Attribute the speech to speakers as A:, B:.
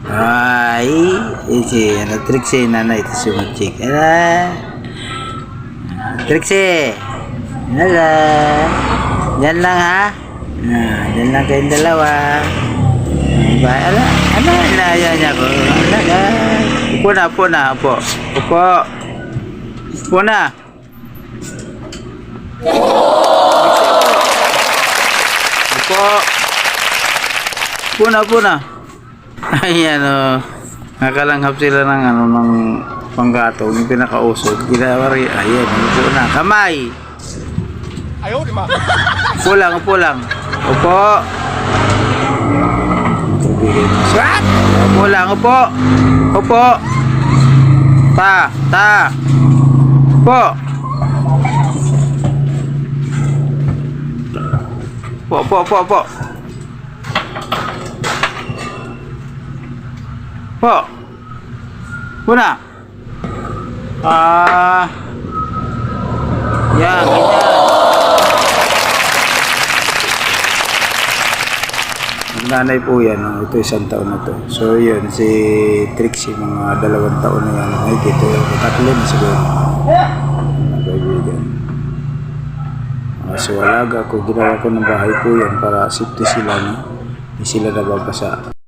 A: Ay, isi, Trixie, nanay, ito si Machik. Trixie, hala. Diyan lang ha. Diyan lang kayong dalawa. Inaya niya ko. Upo na. Upo na. Upo na. Ayan nakalanghap sila ng panggatong, yung pinakausog. Ginawari, ayan, upo na. Kamay! Ayaw, di ba? Upo lang. Upo! Swat! Upo lang, upo! Ta! Upo! Upo! Po. Puna. Yan, ganyan. Nanay po yan. Ito 1 taon na to. So yun, si Trixie, mga 2 taon na yan. Ay, ito, 3 na siguro. Kaibigan. So alaga ko, ginawa ko ng bahay po yan para safety sila, no? Hindi sila nababasa.